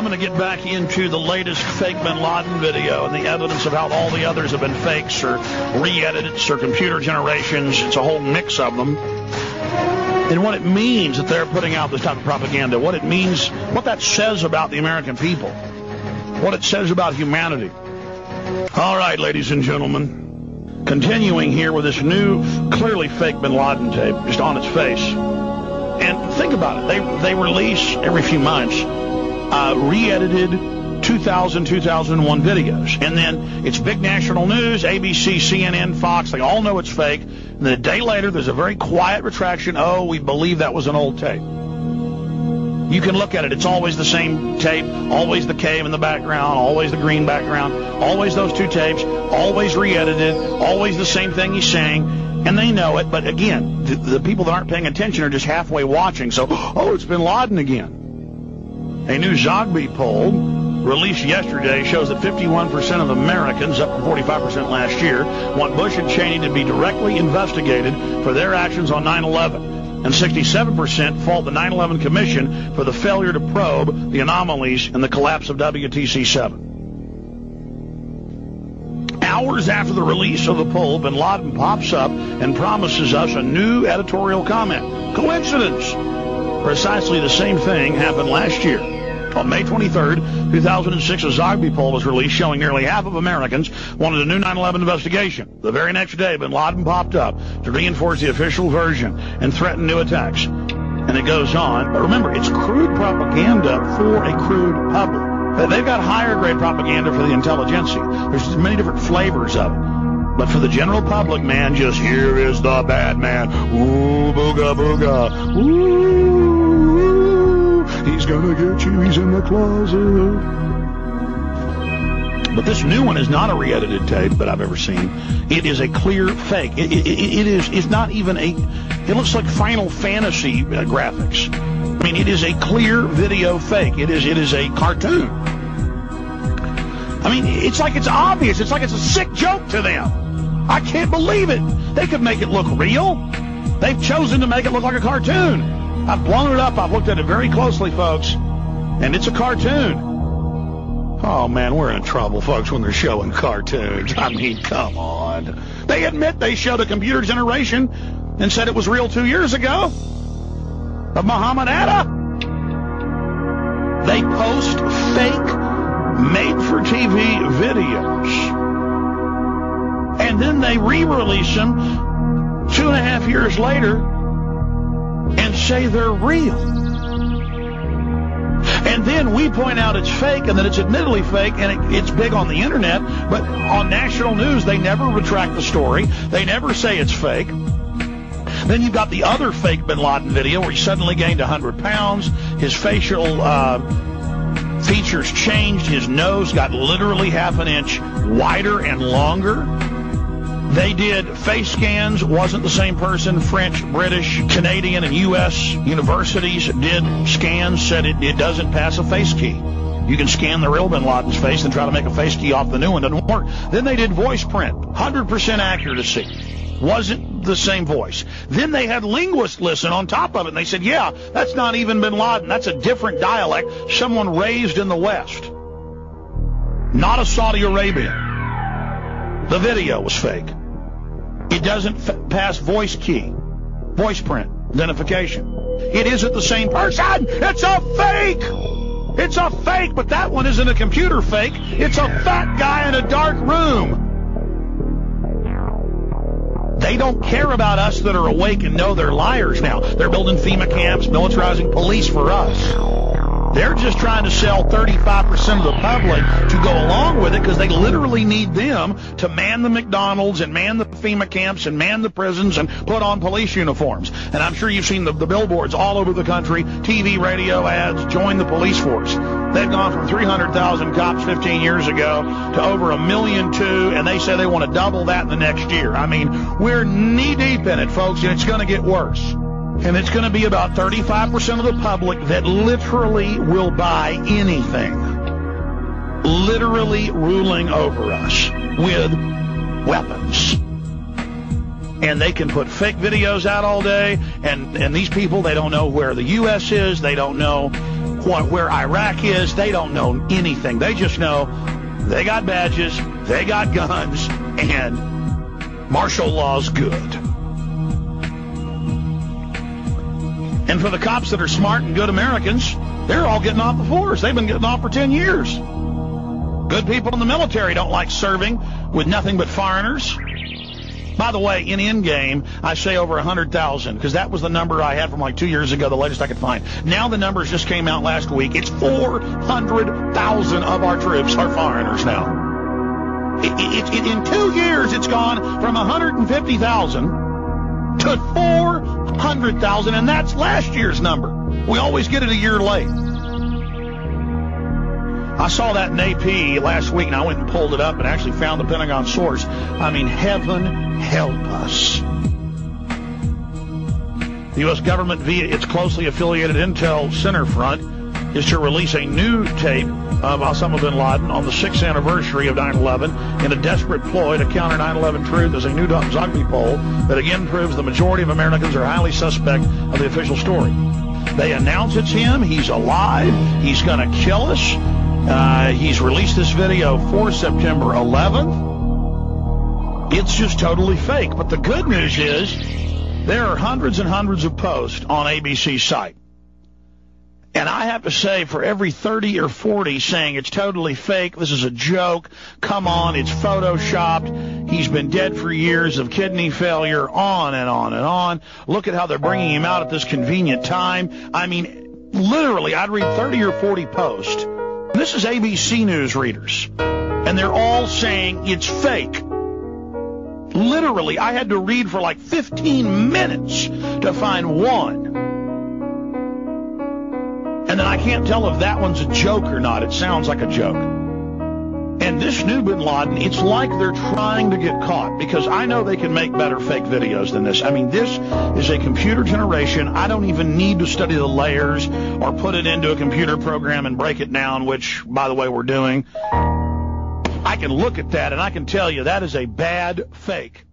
I'm going to get back into the latest fake bin Laden video and the evidence of how all the others have been fakes or re-edits or computer generations. It's a whole mix of them. And what it means that they're putting out this type of propaganda, what it means, what that says about the American people, what it says about humanity. All right, ladies and gentlemen, continuing here with this new, clearly fake bin Laden tape, just on its face. And think about it. They release every few months re-edited 2001 videos. And then it's big national news, ABC, CNN, Fox, they all know it's fake. And then a day later, there's a very quiet retraction. Oh, we believe that was an old tape. You can look at it. It's always the same tape, always the cave in the background, always the green background, always those two tapes, always re-edited, always the same thing he's saying. And they know it. But again, the people that aren't paying attention are just halfway watching. So, oh, it's bin Laden again. A new Zogby poll released yesterday shows that 51% of Americans, up from 45% last year, want Bush and Cheney to be directly investigated for their actions on 9/11. And 67% fault the 9/11 Commission for the failure to probe the anomalies in the collapse of WTC-7. Hours after the release of the poll, bin Laden pops up and promises us a new editorial comment. Coincidence? Precisely the same thing happened last year. On May 23rd, 2006, a Zogby poll was released showing nearly half of Americans wanted a new 9/11 investigation. The very next day, bin Laden popped up to reinforce the official version and threaten new attacks. And it goes on. But remember, it's crude propaganda for a crude public. They've got higher grade propaganda for the intelligentsia. There's many different flavors of it. But for the general public, man, just here is the bad man. Ooh, booga, booga. Ooh. He's gonna get you, he's in the closet. But this new one is not a re-edited tape that I've ever seen. It is a clear fake. It's not even a, it looks like Final Fantasy graphics. I mean, it is a clear video fake. It is a cartoon. I mean, it's like it's obvious. It's like it's a sick joke to them. I can't believe it. They could make it look real. They've chosen to make it look like a cartoon. I've blown it up. I've looked at it very closely, folks. And it's a cartoon. Oh, man, we're in trouble, folks, when they're showing cartoons. I mean, come on. They admit they showed a computer generation and said it was real 2 years ago. Of Muhammad Atta. They post fake made-for-TV videos. And then they re-release them 2.5 years later and say they're real. And then we point out it's fake and that it's admittedly fake, and it's big on the internet, but on national news they never retract the story. They never say it's fake. Then you've got the other fake bin Laden video where he suddenly gained 100 pounds. His facial features changed. His nose got literally half an inch wider and longer. They did face scans, wasn't the same person. French, British, Canadian, and U.S. universities did scans, said it doesn't pass a face key. You can scan the real bin Laden's face and try to make a face key off the new one. Doesn't work. Then they did voice print, 100% accuracy. Wasn't the same voice. Then they had linguists listen on top of it, and they said, yeah, that's not even bin Laden. That's a different dialect, someone raised in the West. Not a Saudi Arabian. The video was fake. It doesn't pass voice key, voice print, identification. It isn't the same person. It's a fake. It's a fake, but that one isn't a computer fake. It's a fat guy in a dark room. They don't care about us that are awake and know they're liars now. They're building FEMA camps, militarizing police for us. They're just trying to sell 35% of the public to go along with it because they literally need them to man the McDonald's and man the FEMA camps and man the prisons and put on police uniforms. And I'm sure you've seen the billboards all over the country, TV, radio ads, join the police force. They've gone from 300,000 cops 15 years ago to over 1.2 million, and they say they want to double that in the next year. I mean, we're knee-deep in it, folks, and it's going to get worse. And it's going to be about 35% of the public that literally will buy anything. Literally ruling over us with weapons. And they can put fake videos out all day. And these people, they don't know where the U.S. is. They don't know where Iraq is. They don't know anything. They just know they got badges, they got guns, and martial law's good. And for the cops that are smart and good Americans, they're all getting off the force. They've been getting off for 10 years. Good people in the military don't like serving with nothing but foreigners. By the way, in Endgame, I say over 100,000, because that was the number I had from like 2 years ago, the latest I could find. Now the numbers just came out last week. It's 400,000 of our troops are foreigners now. In 2 years, it's gone from 150,000 to 400,000, and that's last year's number. We always get it a year late. I saw that in AP last week, and I went and pulled it up and actually found the Pentagon source. I mean, heaven help us. The U.S. government, via its closely affiliated Intel Center Front, is to release a new tape of Osama bin Laden on the 6th anniversary of 9/11 in a desperate ploy to counter 9/11 truth as a new Zogby poll that again proves the majority of Americans are highly suspect of the official story. They announce it's him. He's alive. He's going to kill us. He's released this video for September 11th. It's just totally fake. But the good news is there are hundreds and hundreds of posts on ABC's site. And I have to say, for every 30 or 40 saying it's totally fake, this is a joke, come on, it's photoshopped, he's been dead for years of kidney failure, on and on and on. Look at how they're bringing him out at this convenient time. I mean, literally, I'd read 30 or 40 posts. This is ABC News readers, and they're all saying it's fake. Literally, I had to read for like 15 minutes to find one. And then I can't tell if that one's a joke or not. It sounds like a joke. And this new bin Laden, it's like they're trying to get caught, because I know they can make better fake videos than this. I mean, this is a computer generation. I don't even need to study the layers or put it into a computer program and break it down, which, by the way, we're doing. I can look at that and I can tell you that is a bad fake.